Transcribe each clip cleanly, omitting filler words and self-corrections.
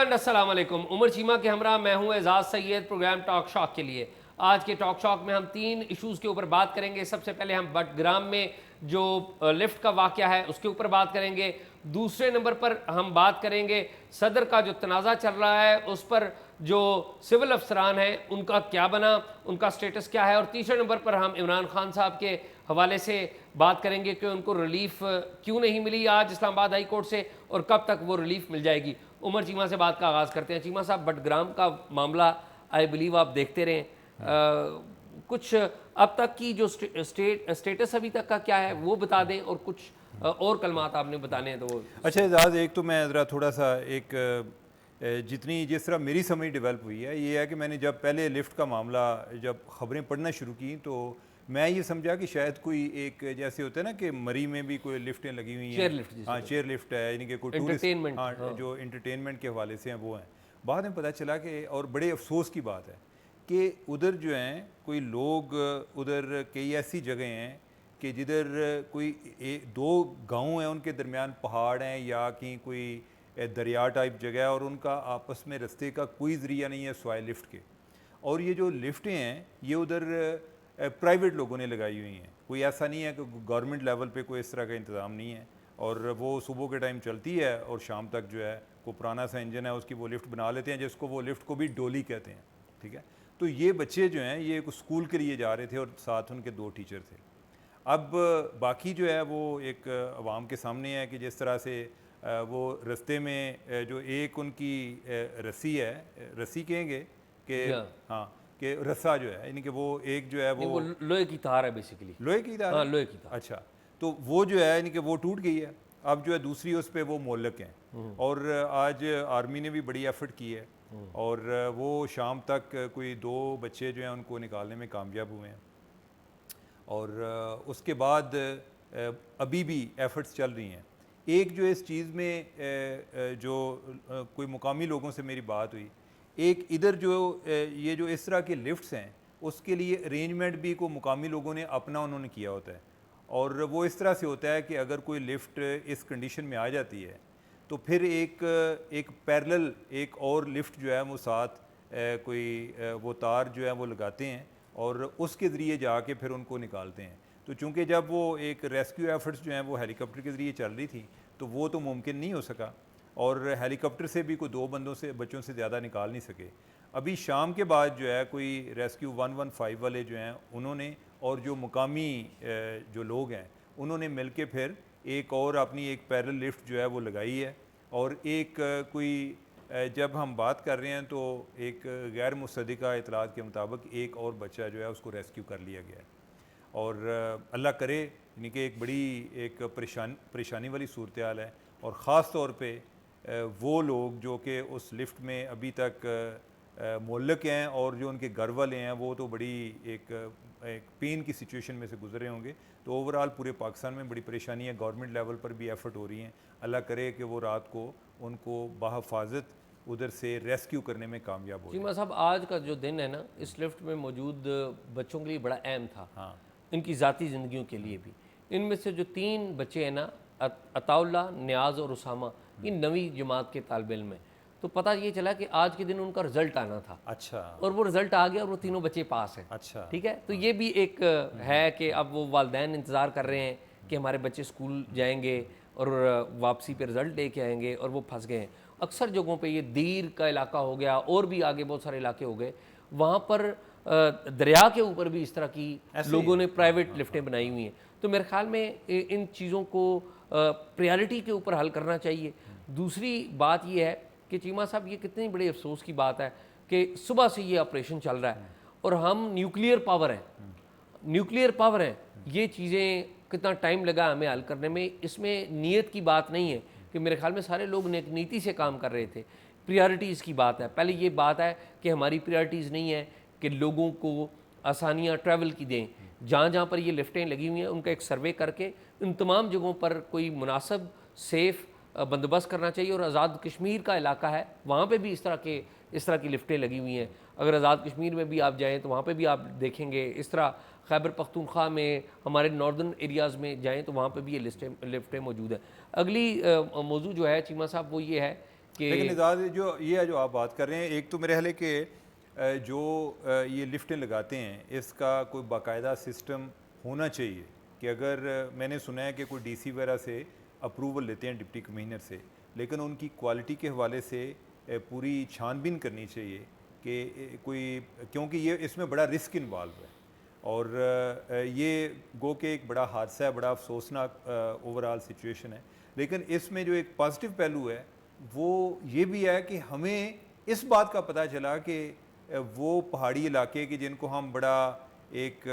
And अस्सलाम वालेकुम। उमर चीमा के हमरा मैं हूं Ejaz Syed program talk shock के लिए। आज के टॉक शॉक में हम 3 इश्यूज़ के ऊपर बात करेंगे। सबसे पहले हम बटग्राम में जो लिफ्ट का वाक़या है उसके ऊपर बात करेंगे। दूसरे नंबर पर हम बात करेंगे सदर का जो तनाज़ा चल रहा है उस पर जो सिविल अफसरान हैं उनका क्या बना, उनका स्टेटस क्या है। और तीसरे नंबर पर हम इमरान खान साहब के हवाले से बात करेंगे कि उनको रिलीफ क्यों नहीं मिली आज इस्लामाबाद हाई कोर्ट से और कब तक वो रिलीफ मिल जाएगी। उमर चीमा से बात का आगाज़ करते हैं। चीमा साहब, बटग्राम का मामला आई बिलीव आप देखते रहें, कुछ अब तक की जो स्टेटस अभी तक का क्या है वो बता दें और कुछ और कलमात आपने बताने हैं तो वो। अच्छा एजाज, एक तो मैं ज़रा थोड़ा सा जितनी जिस तरह मेरी समझ डेवलप हुई है ये है कि मैंने जब पहले लिफ्ट का मामला जब ख़बरें पढ़ना शुरू की तो मैं ये समझा कि शायद कोई एक जैसे होता है ना कि मरी में भी कोई लिफ्टें लगी हुई हैं, चेयर लिफ्ट, हाँ चेयर लिफ्ट है, यानी कि कोई एंटरटेनमेंट, हाँ जो इंटरटेनमेंट के हवाले से हैं वो हैं। बाद में पता चला कि, और बड़े अफसोस की बात है कि उधर जो हैं कोई लोग, उधर कई ऐसी जगह हैं कि जिधर कोई दो गांव हैं, उनके दरमियान पहाड़ हैं या कहीं कोई दरिया टाइप जगह है और उनका आपस में रास्ते का कोई ज़रिया नहीं है सिवाय लिफ्ट के। और ये जो लिफ्टें हैं ये उधर प्राइवेट लोगों ने लगाई हुई हैं, कोई ऐसा नहीं है कि गवर्नमेंट लेवल पे कोई इस तरह का इंतज़ाम नहीं है। और वो सुबह के टाइम चलती है और शाम तक जो है कोई पुराना सा इंजन है उसकी वो लिफ्ट बना लेते हैं, जिसको वो लिफ्ट को भी डोली कहते हैं, ठीक है। तो ये बच्चे जो हैं ये स्कूल के लिए जा रहे थे और साथ उनके 2 टीचर थे। अब बाकी जो है वो एक अवाम के सामने है कि जिस तरह से वो रास्ते में जो एक उनकी रस्सी है, रस्सी कहेंगे कि हाँ कि रस्सा जो है, यानी कि वो एक जो है वो लोहे की तार है बेसिकली, लोहे की तार, हाँ लोहे की तार। अच्छा, तो वो जो है यानी कि वो टूट गई है। अब जो है दूसरी उस पर वो मोलक हैं और आज आर्मी ने भी बड़ी एफर्ट की है और वो शाम तक कोई 2 बच्चे जो हैं उनको निकालने में कामयाब हुए हैं। और उसके बाद अभी भी एफ़र्ट्स चल रही हैं। एक जो इस चीज़ में जो कोई मुकामी लोगों से मेरी बात हुई, एक इधर जो ये जो इस तरह के लिफ्ट्स हैं उसके लिए अरेंजमेंट भी को मुकामी लोगों ने अपना उन्होंने किया होता है। और वो इस तरह से होता है कि अगर कोई लिफ्ट इस कंडीशन में आ जाती है तो फिर एक पैरेलल एक और लिफ्ट जो है वो साथ कोई वो तार जो है वो लगाते हैं और उसके ज़रिए जाके फिर उनको निकालते हैं। तो चूँकि जब वो एक रेस्क्यू एफर्ट्स जो हैं वो हेलीकॉप्टर के ज़रिए चल रही थी तो वो तो मुमकिन नहीं हो सका और हेलीकॉप्टर से भी कोई 2 बच्चों से ज़्यादा निकाल नहीं सके। अभी शाम के बाद जो है कोई रेस्क्यू 115 वाले जो हैं उन्होंने और जो मुकामी जो लोग हैं उन्होंने मिल के फिर एक और अपनी एक पैरेलल लिफ्ट जो है वो लगाई है। और एक कोई जब हम बात कर रहे हैं तो एक गैर मुसद्दिक़ा इतलात के मुताबिक एक और बच्चा जो है उसको रेस्क्यू कर लिया गया है। और अल्लाह करे, यानी कि एक बड़ी एक परेशानी वाली सूरत हाल है। और ख़ास तौर पे वो लोग जो कि उस लिफ्ट में अभी तक मुअल्लक हैं और जो उनके घर वाले हैं वो तो बड़ी एक पेन की सिचुएशन में से गुजरे होंगे। तो ओवरऑल पूरे पाकिस्तान में बड़ी परेशानी है, गवर्नमेंट लेवल पर भी एफ़र्ट हो रही हैं। अल्लाह करे कि वो रात को उनको बहफाजत उधर से रेस्क्यू करने में कामयाब हो। चीमा साहब, आज का जो दिन है ना इस लिफ्ट में मौजूद बच्चों के लिए बड़ा अहम था, हाँ, इनकी ज़ाती ज़िंदगियों के लिए भी। इनमें से जो 3 बच्चे हैं ना, अताउल्ला, नियाज़ और उसामा, ये 9वीं जमात के तालिब इल्म हैं। तो पता ये चला कि आज के दिन उनका रिज़ल्ट आना था, अच्छा, और वो रिज़ल्ट आ गया और वो तीनों बच्चे पास हैं। अच्छा, ठीक है, तो ये भी एक है कि अब वो वालिदैन इंतज़ार कर रहे हैं कि हमारे बच्चे स्कूल जाएंगे और वापसी पे रिज़ल्ट लेके आएंगे, और वो फंस गए हैं। अक्सर जगहों पे ये दीर का इलाका हो गया और भी आगे बहुत सारे इलाके हो गए, वहाँ पर दरिया के ऊपर भी इस तरह की लोगों ने प्राइवेट लिफ्टें बनाई हुई हैं। तो मेरे ख्याल में इन चीज़ों को प्रायोरिटी के ऊपर हल करना चाहिए। दूसरी बात ये है कि चीमा साहब, ये कितनी बड़ी अफसोस की बात है कि सुबह से ये ऑपरेशन चल रहा है और हम न्यूक्लियर पावर हैं, ये चीज़ें कितना टाइम लगा हमें हल करने में, इसमें नीयत की बात नहीं है कि मेरे ख्याल में सारे लोग नेक नीति से काम कर रहे थे। प्रायोरिटीज़ की बात है। पहले ये बात है कि हमारी प्रायोरिटीज़ नहीं है कि लोगों को आसानियाँ ट्रैवल की दें। जहाँ जहाँ पर ये लिफ्टें लगी हुई हैं उनका एक सर्वे करके इन तमाम जगहों पर कोई मुनासिब सेफ़ बंदोबस्त करना चाहिए। और आज़ाद कश्मीर का इलाका है, वहाँ पे भी इस तरह की लिफ्टें लगी हुई हैं। अगर आज़ाद कश्मीर में भी आप जाएँ तो वहाँ पे भी आप देखेंगे इस तरह। खैबर पख्तूनख्वा में, हमारे नॉर्दर्न एरियाज़ में जाएँ तो वहाँ पे भी ये लिफ्टें मौजूद हैं। अगली मौजू जो है चीमा साहब वो ये है कि लेकिन इजाज़ जो ये है जो आप बात कर रहे हैं, एक तो मेरे ख्याल है कि जो ये लिफ्टें लगाते हैं इसका कोई बाकायदा सिस्टम होना चाहिए कि अगर मैंने सुना है कि कोई डीसी वगैरह से अप्रूवल लेते हैं डिप्टी कमिश्नर से, लेकिन उनकी क्वालिटी के हवाले से पूरी छानबीन करनी चाहिए कि कोई, क्योंकि ये इसमें बड़ा रिस्क इन्वॉल्व है और ये गो के एक बड़ा हादसा है, बड़ा अफसोसनाक ओवरऑल सिचुएशन है। लेकिन इसमें जो एक पॉजिटिव पहलू है वो ये भी है कि हमें इस बात का पता चला कि वो पहाड़ी इलाके की जिनको हम बड़ा एक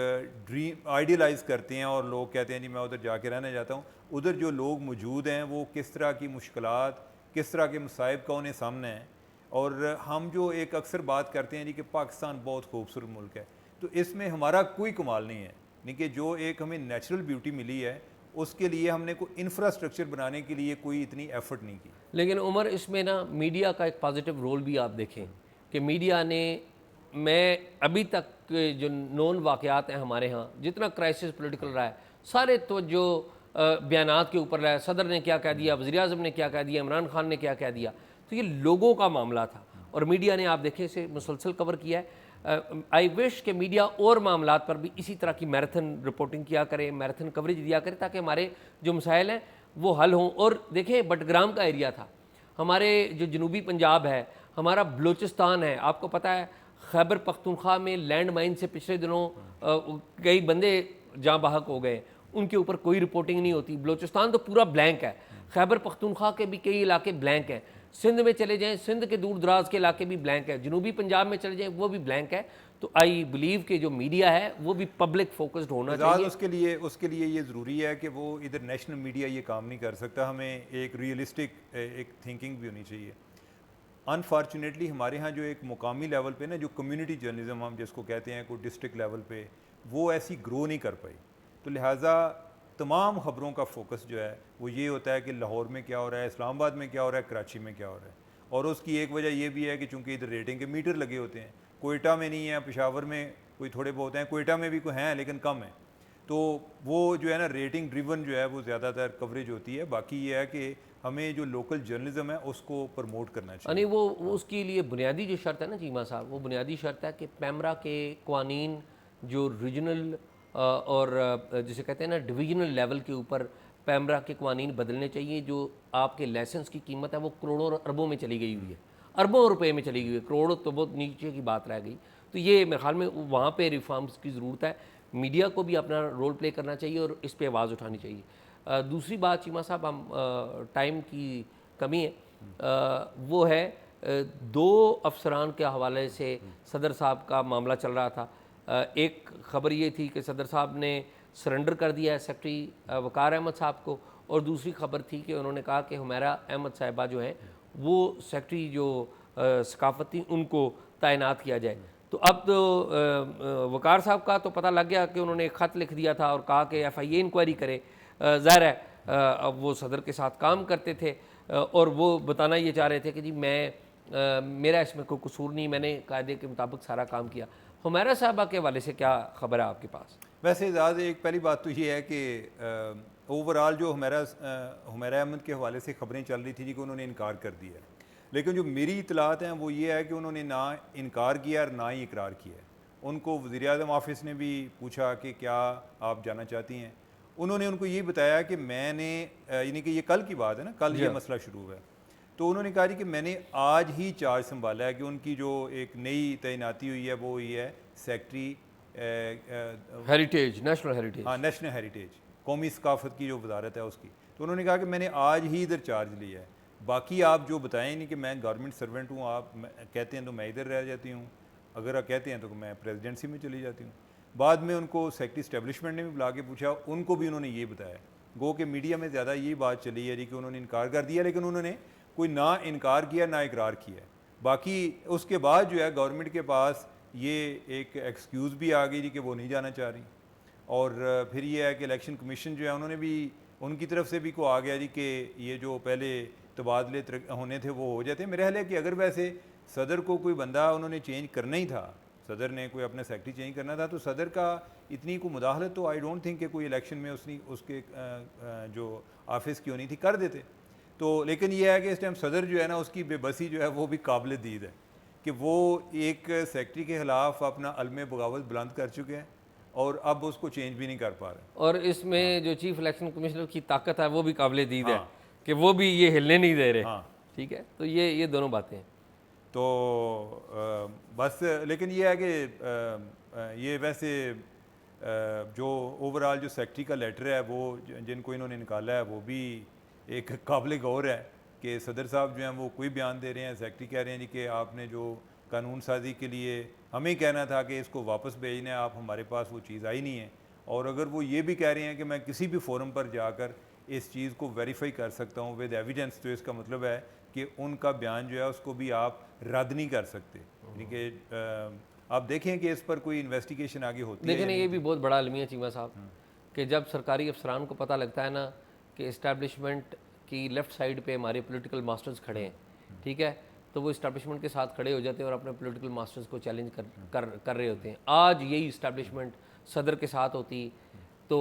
ड्रीम आइडियलाइज करते हैं और लोग कहते हैं जी मैं उधर जाके रहना चाहता हूँ, उधर जो लोग मौजूद हैं वो किस तरह की मुश्किलात, किस तरह के मसाइब का उन्हें सामने है। और हम जो एक अक्सर बात करते हैं जी कि पाकिस्तान बहुत खूबसूरत मुल्क है, तो इसमें हमारा कोई कमाल नहीं है, यानी कि जो एक हमें नेचुरल ब्यूटी मिली है उसके लिए हमने कोई इंफ्रास्ट्रक्चर बनाने के लिए कोई इतनी एफर्ट नहीं की। लेकिन उमर, इसमें ना मीडिया का एक पॉजिटिव रोल भी आप देखें कि मीडिया ने, मैं अभी तक के जो नोन वाक़यात हैं हमारे यहाँ, जितना क्राइसिस पॉलिटिकल रहा है, सारे तो जो बयानात के ऊपर रहा है, सदर ने क्या कह दिया, वज़ीर आज़म ने क्या कह दिया, इमरान खान ने क्या कह दिया, तो ये लोगों का मामला था और मीडिया ने आप देखें इसे मुसलसल कवर किया है। आई विश कि मीडिया और मामलात पर भी इसी तरह की मैराथन रिपोर्टिंग किया करे, मैराथन कवरेज दिया करे, ताकि हमारे जो मसाइल हैं वो हल हों। और देखें, बटग्राम का एरिया था, हमारे जो जनूबी पंजाब है, हमारा बलूचिस्तान है, आपको पता है खैबर पख्तूनख्वा में लैंड माइन से पिछले दिनों कई बंदे जहाँ बहक हो गए, उनके ऊपर कोई रिपोर्टिंग नहीं होती। बलूचिस्तान तो पूरा ब्लैंक है, खैबर पख्तूनख्वा के भी कई इलाके ब्लैंक हैं, सिंध में चले जाएं, सिंध के दूर दराज के इलाके भी ब्लैंक है, जनूबी पंजाब में चले जाएं वो भी ब्लैंक है। तो आई बिलीव कि जो मीडिया है वो भी पब्लिक फोकस्ड होना चाहिए। उसके लिए ये ज़रूरी है कि वो इधर नेशनल मीडिया ये काम नहीं कर सकता, हमें एक रियलिस्टिक एक थिंकिंग भी होनी चाहिए। अनफॉर्चुनेटली हमारे यहाँ जो एक मुकामी लेवल पे ना, जो कम्युनिटी जर्नलिज्म हम जिसको कहते हैं, कोई डिस्ट्रिक्ट लेवल पे वो ऐसी ग्रो नहीं कर पाई, तो लिहाजा तमाम ख़बरों का फोकस जो है वो ये होता है कि लाहौर में क्या हो रहा है, इस्लामाबाद में क्या हो रहा है, कराची में क्या हो रहा है। और उसकी एक वजह ये भी है कि चूँकि इधर रेटिंग के मीटर लगे होते हैं, कोयटा में नहीं है, पेशावर में कोई थोड़े बहुत हैं, कोयटा में भी कोई हैं लेकिन कम है, तो वो जो है ना रेटिंग ड्रिवन जो है वो ज़्यादातर कवरेज होती है। बाकी ये है कि हमें जो लोकल जर्नलिज्म है उसको प्रमोट करना चाहिए। यानी वो उसके लिए बुनियादी जो शर्त है ना चीमा साहब, वो बुनियादी शर्त है कि पैमरा के कानून जो रीजनल और जिसे कहते हैं ना डिवीजनल लेवल के ऊपर पैमरा के कानून बदलने चाहिए। जो आपके लाइसेंस की कीमत है वो करोड़ों और अरबों में चली गई हुई है, अरबों रुपए में चली गई है, करोड़ों तो बहुत नीचे की बात रह गई। तो ये मेरे ख्याल में वहाँ पे रिफॉर्म्स की ज़रूरत है, मीडिया को भी अपना रोल प्ले करना चाहिए और इस पे आवाज़ उठानी चाहिए। दूसरी बात चीमा साहब, हम टाइम की कमी है, वो है दो अफसरान के हवाले से सदर साहब का मामला चल रहा था। एक ख़बर ये थी कि सदर साहब ने सरेंडर कर दिया है सेक्रेटरी वकार अहमद साहब को, और दूसरी खबर थी कि उन्होंने कहा कि हुमैरा अहमद साहिबा जो हैं वो सेक्रेटरी जो सकाफत थी उनको तैनात किया जाए। तो अब तो वकार साहब का तो पता लग गया कि उन्होंने एक ख़त लिख दिया था और कहा कि FIA इंक्वायरी करे। ज़ाहिर है अब वो सदर के साथ काम करते थे और वो बताना ये चाह रहे थे कि जी मेरा इसमें कोई कसूर नहीं, मैंने कायदे के मुताबिक सारा काम किया। हुमैरा साहबा के हवाले से क्या खबर है आपके पास? वैसे ज़्यादा एक पहली बात तो ये है कि ओवरऑल जो हुमैरा अहमद के हवाले से खबरें चल रही थी जी कि उन्होंने इनकार कर दिया, लेकिन जो मेरी इतलात हैं वो ये है कि उन्होंने ना इनकार किया और ना ही इकरार किया। उनको वज़ीर आज़म ऑफिस ने भी पूछा कि क्या आप जाना चाहती हैं, उन्होंने उनको ये बताया कि मैंने, यानी कि ये कल की बात है ना, कल ये मसला शुरू हुआ है, तो उन्होंने कहा जी कि मैंने आज ही चार्ज संभाला है कि उनकी जो एक नई तैनाती हुई है वो हुई है सेक्रेटरी हेरिटेज, नेशनल हेरिटेज, हाँ नेशनल हेरिटेज, कौमी सकाफत की जो वजारत है उसकी। तो उन्होंने कहा कि मैंने आज ही इधर चार्ज लिया है, बाकी आप जो बताएं नहीं कि मैं गवर्नमेंट सर्वेंट हूँ, आप कहते हैं तो मैं इधर रह जाती हूँ, अगर आप कहते हैं तो मैं प्रेसिडेंसी में चली जाती हूँ। बाद में उनको सेक्रेटरी इस्टेब्लिशमेंट ने भी बुला के पूछा, उनको भी उन्होंने ये बताया। गो कि मीडिया में ज़्यादा ये बात चली है जी कि उन्होंने इनकार कर दिया, लेकिन उन्होंने कोई ना इनकार किया ना इकरार किया। बाकी उसके बाद जो है गवर्नमेंट के पास ये एक एक्सक्यूज़ भी आ गई जी कि वो नहीं जाना चाह रही, और फिर ये है कि इलेक्शन कमीशन जो है उन्होंने भी, उनकी तरफ से भी को आ गया जी कि ये जो पहले तबादले होने थे वो हो जाते। मेरा ख्याल है कि अगर वैसे सदर को कोई बंदा उन्होंने चेंज करना ही था, सदर ने कोई अपना सेक्रेटरी चेंज करना था, तो सदर का इतनी कोई मुदाखलत तो आई डोंट थिंक कि कोई इलेक्शन में उसके जो ऑफिस की होनी थी कर देते। तो लेकिन ये है कि इस टाइम सदर जो है ना उसकी बेबसी जो है वो भी काबिल दीद है कि वो एक सेक्रेटरी के ख़िलाफ़ अपना अलम बगावत बुलंद कर चुके हैं और अब उसको चेंज भी नहीं कर पा रहे। और इसमें जो चीफ इलेक्शन कमिश्नर की ताकत है वो भी काबिल दीद है हाँ। कि वो भी ये हिलने नहीं दे रहे। हाँ। ठीक है, तो ये दोनों बातें हैं। तो बस लेकिन ये है कि ये वैसे जो ओवरऑल जो सेक्रेटरी का लेटर है वो जिनको इन्होंने निकाला है वो भी एक काबिल गौर है कि सदर साहब जो हैं वो कोई बयान दे रहे हैं, सेक्रेटरी कह रहे हैं जी कि आपने जो कानून साजी के लिए हमें कहना था कि इसको वापस भेजना है, आप हमारे पास वो चीज़ आई नहीं है। और अगर वो ये भी कह रहे हैं कि मैं किसी भी फोरम पर जाकर इस चीज़ को वेरीफाई कर सकता हूँ विद एविडेंस, तो इसका मतलब है कि उनका बयान जो है उसको भी आप रद्द नहीं कर सकते। यानी कि आप देखें कि इस पर कोई इन्वेस्टिगेशन आगे होती है। लेकिन ये भी बहुत बड़ा अलमिया चीमा साहब कि जब सरकारी अफसरान को पता लगता है ना कि इस्टेब्लिशमेंट की लेफ़्ट साइड पे हमारे पॉलिटिकल मास्टर्स खड़े हैं, ठीक है, तो वो इस्टेब्लिशमेंट के साथ खड़े हो जाते हैं और अपने पॉलिटिकल मास्टर्स को चैलेंज कर रहे होते हैं। आज यही इस्टेब्लिशमेंट सदर के साथ होती तो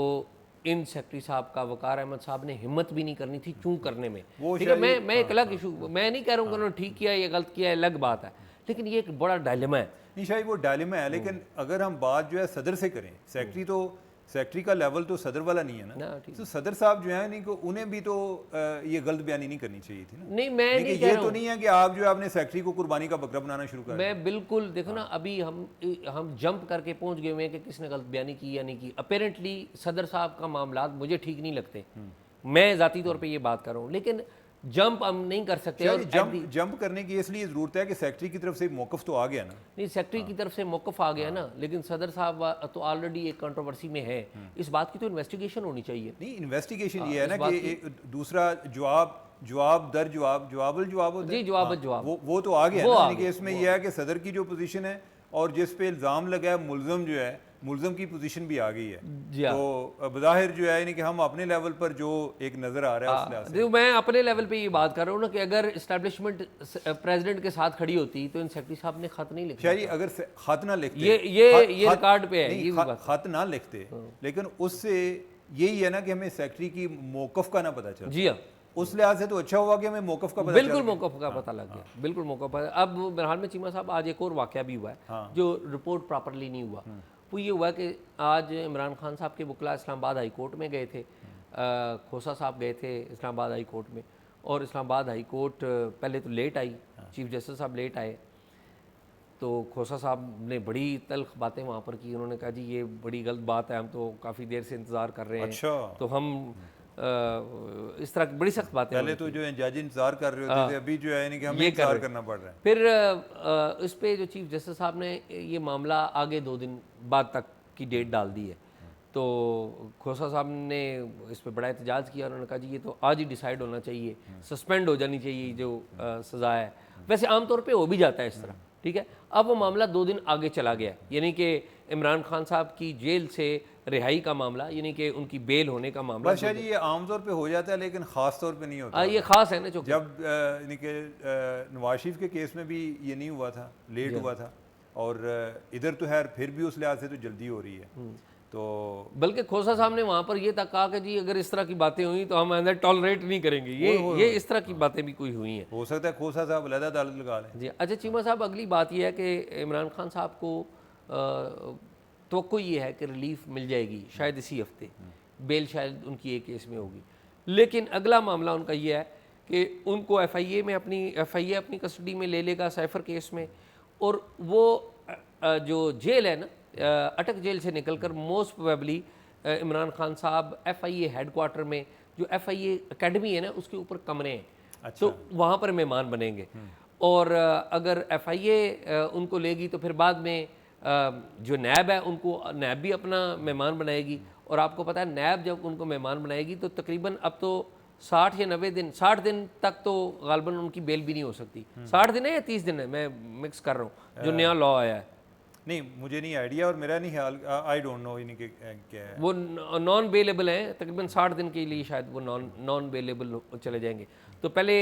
इन सेक्रेटरी साहब का वकार अहमद साहब ने हिम्मत भी नहीं करनी थी चूं करने में। ठीक है, मैं एक अलग इशू, मैं नहीं कह रहा हूँ कि उन्होंने ठीक किया या गलत किया है, अलग बात है, लेकिन ये एक बड़ा डायलेमा है। नहीं शायद वो डायलेमा है, लेकिन अगर हम बात जो है सदर से करें, सेक्रेटरी का लेवल तो सदर वाला नहीं है ना, तो सदर साहब जो है नहीं को उन्हें भी तो ये गलत बयानी नहीं करनी चाहिए थी ना। नहीं, मैं नहीं कह ये रहा तो नहीं है कि आप जो है अपने सेक्रेटरी को कुर्बानी का बकरा बनाना शुरू कर। मैं बिल्कुल, देखो ना, अभी हम जंप करके पहुंच गए हुए हैं कि किसने गलत बयानी की या नहीं की। अपेरेंटली सदर साहब का मामला मुझे ठीक नहीं लगते, मैं ज़ाती तौर पे ये बात कर रहा हूँ, लेकिन जंप हम नहीं कर सकते। और जंप करने की इसलिए ज़रूरत है कि सेक्रेटरी की तरफ से मौक़िफ़ तो आ गया ना। नहीं, सेक्रेटरी की तरफ से मौक़िफ़ आ गया ना, लेकिन सदर साहब तो ऑलरेडी एक कंट्रोवर्सी में है। इस बात की तो इन्वेस्टिगेशन होनी चाहिए। नहीं, इन्वेस्टिगेशन ये है ना कि दूसरा जवाब दर जवाब होता है जी, जवाब वो तो आ गया ना। कि इसमें यह है कि सदर की जो पोजीशन है और जिस पे इल्ज़ाम लगा है मुल्ज़म जो है, मुल्ज़म की पोजीशन भी आ गई है। तो बज़ाहिर जो है यानी कि हम अपने लेवल पर जो एक नज़र आ रहा है उस लिहाज से, मैं अपने लेवल पे ये बात कर रहा हूँ ना कि अगर इस्टेब्लिशमेंट प्रेसिडेंट के साथ खड़ी होती तो इन सेक्रेटरी साहब ने खत नहीं लिखा। शायद अगर खत ना लिखते, ये रिकॉर्ड पे है, खत ना लिखते, लेकिन उससे यही है ना कि हमें सेक्रेटरी की मौक़िफ़ का ना पता चला। जी हाँ, उस लिहाज से तो अच्छा हुआ कि हमें मौक़िफ़ का पता, बिल्कुल मौक़िफ़ का पता लग गया, बिल्कुल मौक़िफ़। अब बहरहाल में चीमा साहब आज एक और वाक़या भी हुआ है जो रिपोर्ट प्रॉपरली नहीं हुआ। वो ये हुआ कि आज इमरान खान साहब के वकील इस्लामाबाद हाई कोर्ट में गए थे, खोसा साहब गए थे इस्लामाबाद हाई कोर्ट में, और इस्लामाबाद हाई कोर्ट पहले तो लेट आई, चीफ जस्टिस साहब लेट आए, तो खोसा साहब ने बड़ी तल्ख बातें वहाँ पर की। उन्होंने कहा जी ये बड़ी गलत बात है, हम तो काफ़ी देर से इंतज़ार कर रहे हैं। अच्छा। तो हम इस तरह की बड़ी सख्त बातें, पहले तो जो है जज इंतजार कर रहे होते थे, अभी जो है कि हमें इंतजार करना पड़ रहा है। फिर इस पे जो चीफ जस्टिस साहब ने ये मामला आगे 2 दिन बाद तक की डेट डाल दी है। तो खोसा साहब ने इस पे बड़ा एहतजाज किया, उन्होंने कहा जी ये तो आज ही डिसाइड होना चाहिए, सस्पेंड हो जानी चाहिए जो सज़ा है। वैसे आमतौर पे हो भी जाता है इस तरह, ठीक है। अब वो मामला 2 दिन आगे चला गया, यानी कि इमरान खान साहब की जेल से रिहाई का मामला, यानी कि उनकी बेल होने का मामला। बस शायद ये आमतौर पे हो जाता है लेकिन ख़ास तौर पे नहीं होता। ये ख़ास है ना, जब यानी कि नवाज शरीफ के केस में भी ये नहीं हुआ था, लेट हुआ था, और इधर तो है फिर भी उस लिहाज से तो जल्दी हो रही है। तो बल्कि खोसा साहब ने वहाँ पर ये तक कहा कि जी अगर इस तरह की बातें हुई तो हम अंदर टॉलरेट नहीं करेंगे। ये इस तरह की बातें भी कोई हुई हैं। हो सकता है खोसा साहब अलग अदालत लगा लें। जी अच्छा चीमा साहब, अगली बात यह है कि इमरान खान साहब को तो ये है कि रिलीफ मिल जाएगी शायद इसी हफ्ते, बेल शायद उनकी एक केस में होगी। लेकिन अगला मामला उनका ये है कि उनको एफआईए अपनी कस्टडी में ले लेगा साइफर केस में, और वो जो जेल है ना, अटक जेल से निकलकर मोस्ट प्रोबेबली इमरान खान साहब एफआईए हेडक्वार्टर में, जो एफआईए एकेडमी है ना, उसके ऊपर कमरे हैं। अच्छा। तो वहाँ पर मेहमान बनेंगे, और अगर एफआईए उनको लेगी तो फिर बाद में जो नैब है उनको नैब भी अपना मेहमान बनाएगी। और आपको पता है नैब जब उनको मेहमान बनाएगी तो तकरीबन अब तो 60 या 90 दिन, 60 दिन तक तो गालबन उनकी बेल भी नहीं हो सकती। 60 दिन है या 30 दिन है, मैं मिक्स कर रहा हूँ, जो नया लॉ आया है। नहीं, मुझे नहीं आइडिया, और मेरा नहीं ख्याल, आई डोंट नो इनके क्या है। वो नॉन बेलेबल हैं, तकरीबन 60 दिन के लिए शायद वो नॉन बेलेबल चले जाएंगे। तो पहले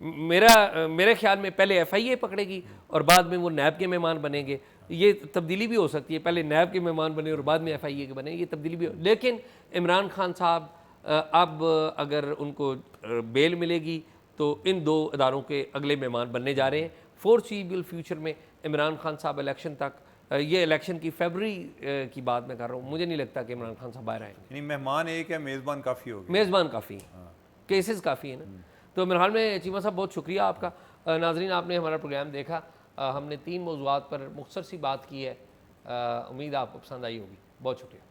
मेरे ख्याल में पहले एफआईए पकड़ेगी और बाद में वो नैब के मेहमान बनेंगे। ये तब्दीली भी हो सकती है, पहले नैब के मेहमान बने और बाद में एफआईए के बने, ये तब्दीली भी हो। लेकिन इमरान खान साहब अब अगर उनको बेल मिलेगी तो इन 2 इदारों के अगले मेहमान बनने जा रहे हैं। फोरसीबल फ्यूचर में इमरान खान साहब इलेक्शन तक, ये इलेक्शन की फरवरी की बात मैं कर रहा हूँ, मुझे नहीं लगता कि इमरान खान साहब बाहर आएंगे। यानी मेहमान एक है, मेज़बान काफ़ी हो गए। मेज़बान काफ़ी है, केसेस काफ़ी है ना। तो मेरे हाल में चीमा साहब बहुत शुक्रिया आपका। नाजरीन, आपने हमारा प्रोग्राम देखा। हमने 3 मौज़ूआत पर मुख्तसर सी बात की है। उम्मीद आपको पसंद आई होगी। बहुत शुक्रिया।